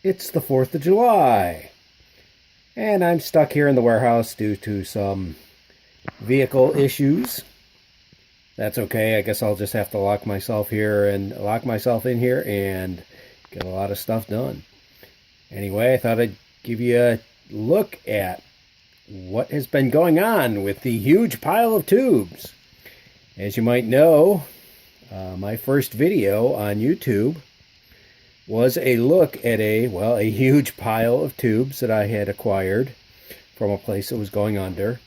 It's the 4th of July, and I'm stuck here in the warehouse due to some vehicle issues. That's okay. I guess I'll just have to lock myself in here and get a lot of stuff done. Anyway, I thought I'd give you a look at what has been going on with the huge pile of tubes. As you might know, my first video on YouTube was a look at a huge pile of tubes that I had acquired from a place that was going under.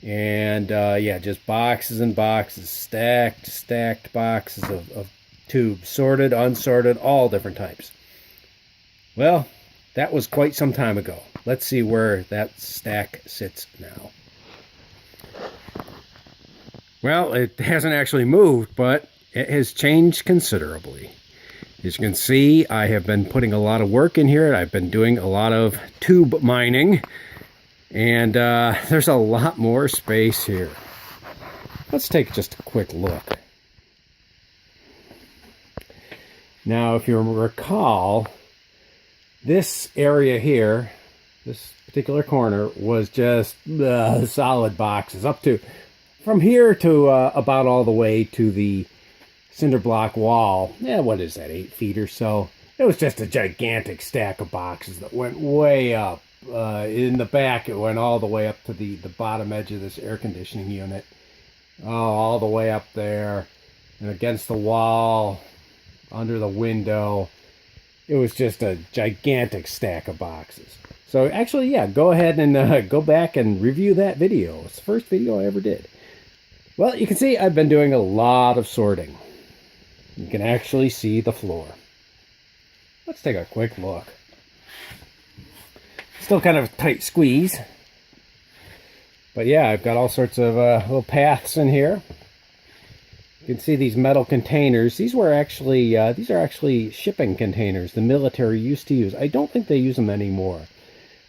And yeah, just boxes and boxes, stacked boxes of tubes, sorted, unsorted, all different types. Well, that was quite some time ago. Let's see where that stack sits now. Well, it hasn't actually moved, but it has changed considerably. As you can see, I have been putting a lot of work in here. I've been doing a lot of tube mining, and there's a lot more space here. Let's take just a quick look. Now, if you recall, this area here, this particular corner, was just solid boxes up to, from here to about all the way to the cinder block wall. Yeah, what is that, 8 feet or so? It was just a gigantic stack of boxes that went way up. In the back, it went all the way up to the bottom edge of this air conditioning unit. Oh, all the way up there. And against the wall, under the window. It was just a gigantic stack of boxes. So actually, yeah, go ahead and go back and review that video. It's the first video I ever did. Well, you can see I've been doing a lot of sorting. You can actually see the floor. Let's take a quick look. Still kind of a tight squeeze. But yeah, I've got all sorts of little paths in here. You can see these metal containers. These are actually shipping containers the military used to use. I don't think they use them anymore.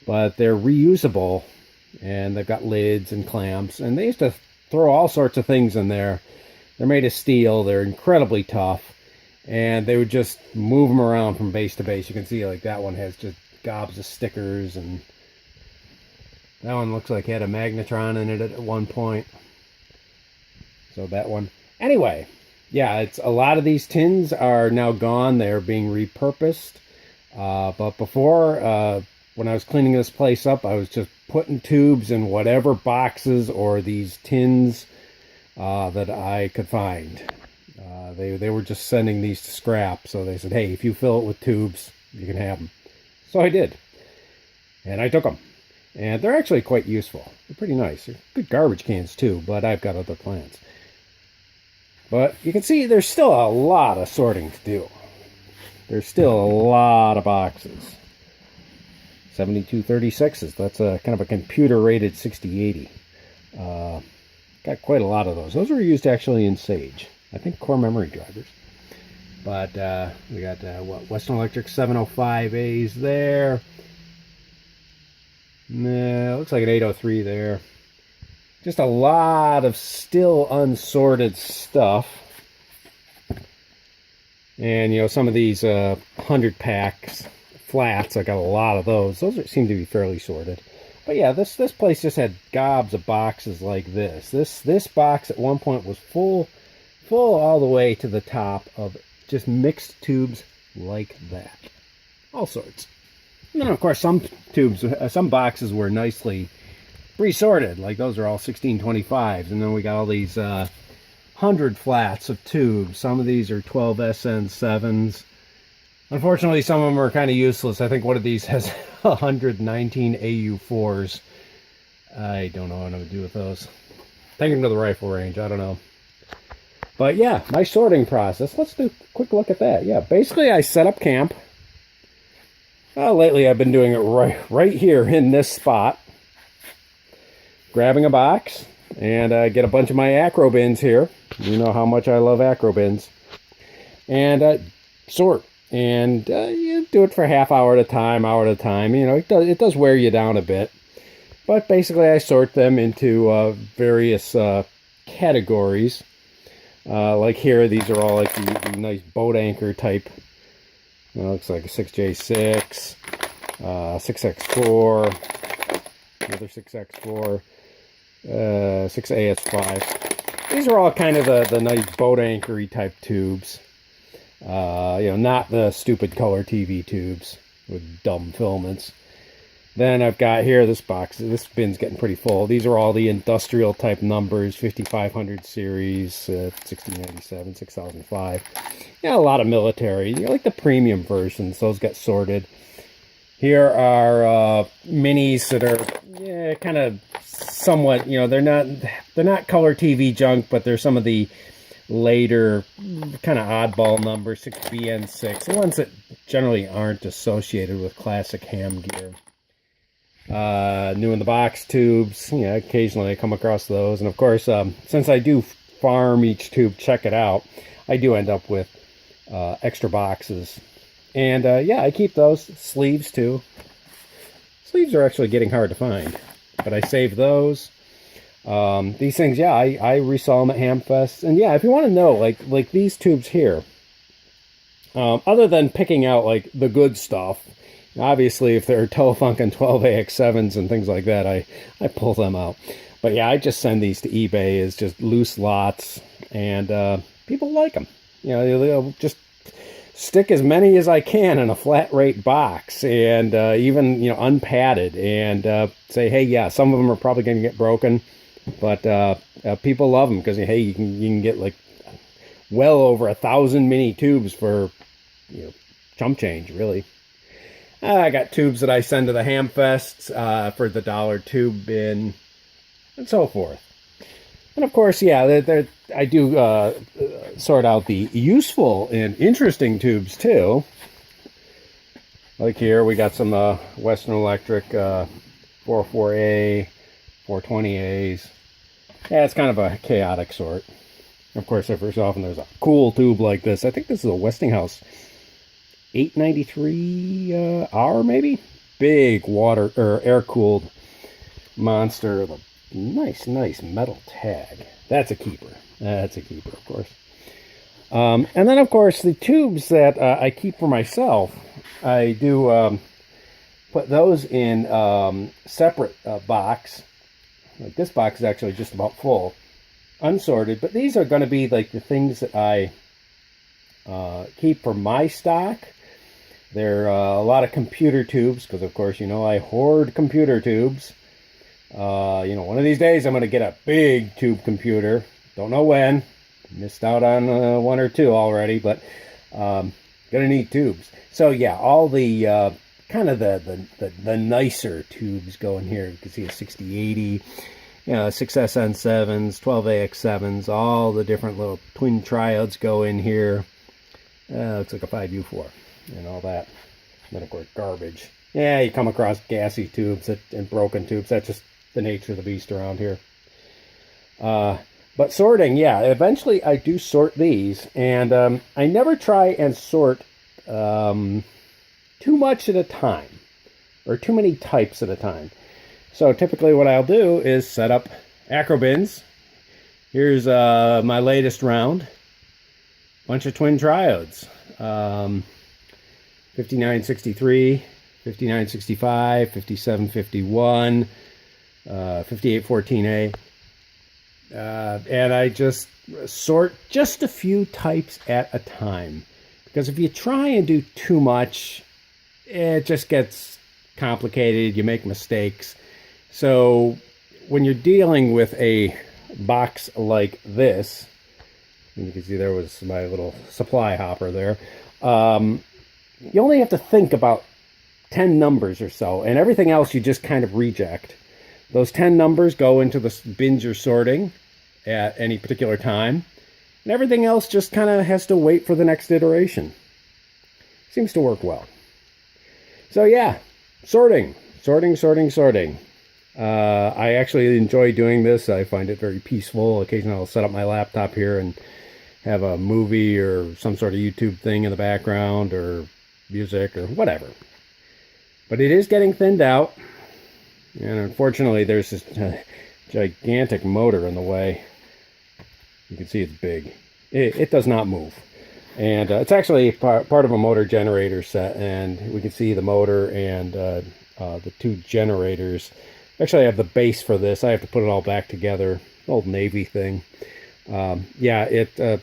But they're reusable. And they've got lids and clamps. And they used to throw all sorts of things in there. They're made of steel. They're incredibly tough. And they would just move them around from base to base. You can see like that one has just gobs of stickers. And that one looks like it had a magnetron in it at one point. So that one. Anyway, yeah, it's a lot of these tins are now gone. They're being repurposed. But before, when I was cleaning this place up, I was just putting tubes in whatever boxes or these tins that I could find. They were just sending these to scrap, so they said, hey, if you fill it with tubes, you can have them. So I did, and I took them, and they're actually quite useful. They're pretty nice. They're good garbage cans too, but I've got other plans. But you can see there's still a lot of sorting to do. There's still a lot of boxes. 7236s, that's a kind of a computer-rated 6080. Got quite a lot of those. Those were used actually in Sage. I think core memory drivers. But we got Western Electric 705As there. Nah, looks like an 803 there. Just a lot of still unsorted stuff. And you know, some of these 100 packs flats, I got a lot of those. Those seem to be fairly sorted. But yeah, this place just had gobs of boxes like this. This box at one point was full all the way to the top of just mixed tubes like that. All sorts. And then of course some tubes, some boxes were nicely pre-sorted. Like those are all 1625s. And then we got all these 100 flats of tubes. Some of these are 12SN7s. Unfortunately, some of them are kind of useless. I think one of these has 119 AU4s. I don't know what I'm going to do with those. Take them to the rifle range. I don't know. But yeah, my sorting process. Let's do a quick look at that. Yeah, basically I set up camp. Lately I've been doing it right here in this spot. Grabbing a box and get a bunch of my acro bins here. You know how much I love acro bins. And sort. And you do it for half hour at a time, hour at a time. You know, it does wear you down a bit. But basically I sort them into various categories. Like here, these are all like the nice boat anchor type looks like a 6J6, 6X4, another 6X4, 6AS5. These are all kind of the nice boat anchory type tubes. Not the stupid color TV tubes with dumb filaments. Then I've got here this box. This bin's getting pretty full. These are all the industrial type numbers, 5500 series, 1697, 6005. A lot of military. Like the premium versions. Those get sorted. Here are minis that are kind of somewhat, they're not color TV junk, but they're some of the later kind of oddball numbers, 6BN6, the ones that generally aren't associated with classic ham gear. New in the box tubes, occasionally I come across those. And of course, since I do farm each tube, check it out, I do end up with extra boxes. And I keep those. Sleeves too. Sleeves are actually getting hard to find, but I save those. These things, I resell them at Hamfest. And if you want to know, like these tubes here, other than picking out like the good stuff, obviously if they're Telefunken 12AX7s and things like that, I pull them out. But I just send these to eBay as just loose lots, and people like them. They'll just stick as many as I can in a flat rate box, and even unpadded, and say, hey, some of them are probably going to get broken, but people love them because hey, you can get like well over 1,000 mini tubes for chump change, really. I got tubes that I send to the Hamfests for the $1 tube bin, and so forth. And of course, I do sort out the useful and interesting tubes too. Like here, we got some Western Electric 404A, 420As. It's kind of a chaotic sort. Of course, every so often there's a cool tube like this. I think this is a Westinghouse 893R maybe? Big water or air-cooled monster with a nice metal tag. That's a keeper. That's a keeper, of course. And then, of course, the tubes that I keep for myself, I do put those in separate box. Like this box is actually just about full, unsorted. But these are going to be like the things that I keep for my stock. There are a lot of computer tubes because, of course, I hoard computer tubes. One of these days I'm going to get a big tube computer. Don't know when. Missed out on one or two already, but going to need tubes. So all the kind of the nicer tubes go in here. You can see a 6080, 6SN7s, 12AX7s, all the different little twin triodes go in here. Looks like a 5U4 and all that. And then, of course, garbage. You come across gassy tubes and broken tubes. That's just the nature of the beast around here. But sorting, eventually I do sort these. And I never try and sort too much at a time, or too many types at a time. So typically what I'll do is set up Acrobins. Here's my latest round. Bunch of twin triodes. 5963, 5965, 5751, 5814A. And I just sort just a few types at a time. Because if you try and do too much, it just gets complicated. You make mistakes. So when you're dealing with a box like this, and you can see there was my little supply hopper there, you only have to think about 10 numbers or so, and everything else you just kind of reject. Those 10 numbers go into the bins you're sorting at any particular time, and everything else just kind of has to wait for the next iteration. Seems to work well. So sorting. I actually enjoy doing this. I find it very peaceful. Occasionally I'll set up my laptop here and have a movie or some sort of YouTube thing in the background, or music or whatever. But it is getting thinned out, and unfortunately there's this gigantic motor in the way. You can see it's big. It does not move. And it's actually part of a motor generator set, and we can see the motor and the two generators. Actually, I have the base for this. I have to put it all back together. Old Navy thing. Yeah, it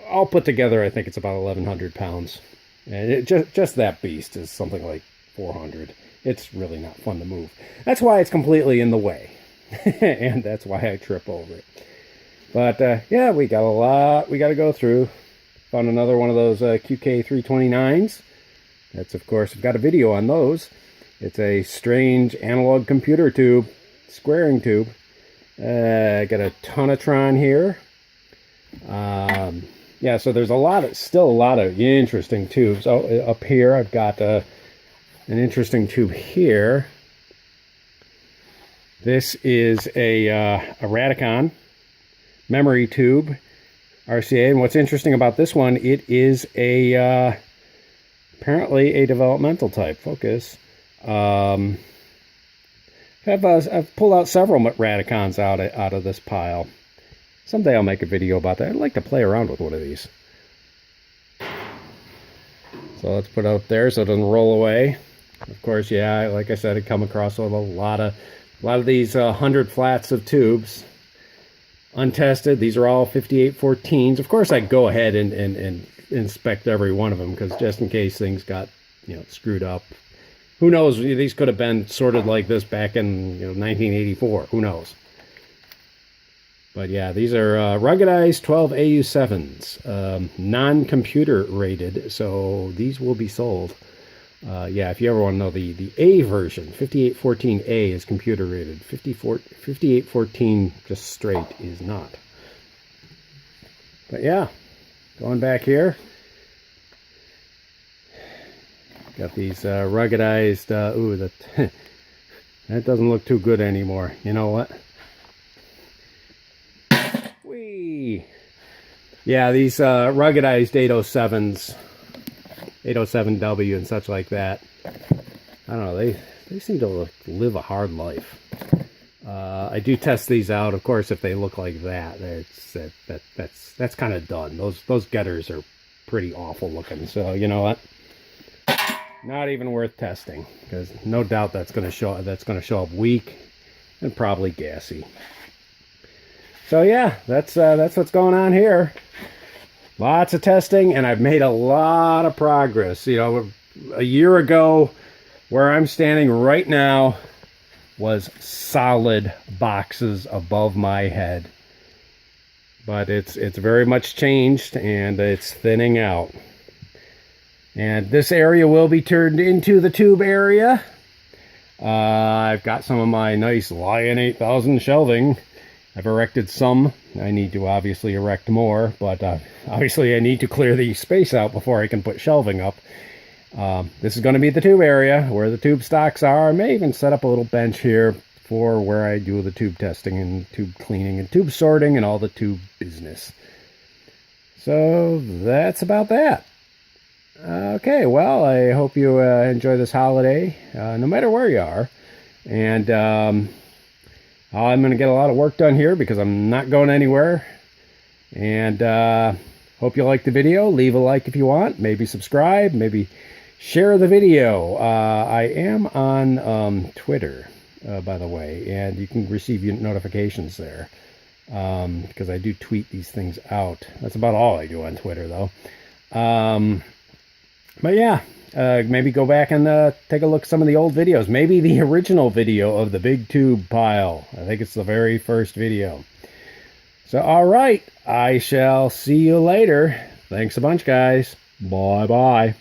all put together, I think it's about 1,100 pounds. And it just that beast is something like 400. It's really not fun to move. That's why it's completely in the way. And that's why I trip over it. But yeah, we got a lot we got to go through. Found another one of those QK329s. That's, of course, I've got a video on those. It's a strange analog computer tube, squaring tube. I got a Tonatron here. Yeah, so there's still a lot of interesting tubes. Oh, up here I've got an interesting tube here. This is a Radicon memory tube. RCA, and what's interesting about this one, it is a apparently a developmental type. Focus. I've pulled out several Radicons out of this pile. Someday I'll make a video about that. I'd like to play around with one of these. So let's put it out there so it doesn't roll away. Of course, yeah, like I said, I come across a lot of these 100 flats of tubes. Untested. These are all 5814s. Of course, I go ahead and inspect every one of them, because just in case things got, screwed up. Who knows? These could have been sorted like this back in 1984. Who knows? But yeah, these are ruggedized 12 AU7s, non-computer rated, so these will be sold. Yeah, if you ever want to know, the A version, 5814A, is computer rated. 5814 just straight is not. But yeah, going back here, got these ruggedized, ooh, that doesn't look too good anymore. You know what? Whee! Yeah, these ruggedized 807s, 807W and such like that. I don't know, they seem to live a hard life. I do test these out, of course. If they look like that, that's kind of done. Those getters are pretty awful looking. So you know what? Not even worth testing, because no doubt that's going to show up weak and probably gassy. So yeah, that's what's going on here. Lots of testing, and I've made a lot of progress. A year ago, where I'm standing right now was solid boxes above my head. But it's very much changed, and it's thinning out. And this area will be turned into the tube area. I've got some of my nice Lion 8000 shelving. I've erected some. I need to obviously erect more, but obviously I need to clear the space out before I can put shelving up. This is going to be the tube area where the tube stocks are. I may even set up a little bench here for where I do the tube testing and tube cleaning and tube sorting and all the tube business. So that's about that. Okay, well, I hope you enjoy this holiday, no matter where you are. And I'm going to get a lot of work done here because I'm not going anywhere. And hope you like the video. Leave a like if you want. Maybe subscribe. Maybe share the video. I am on Twitter, by the way, and you can receive notifications there because I do tweet these things out. That's about all I do on Twitter, though. But yeah, maybe go back and take a look at some of the old videos. Maybe the original video of the big tube pile. I think it's the very first video. So, all right. I shall see you later. Thanks a bunch, guys. Bye-bye.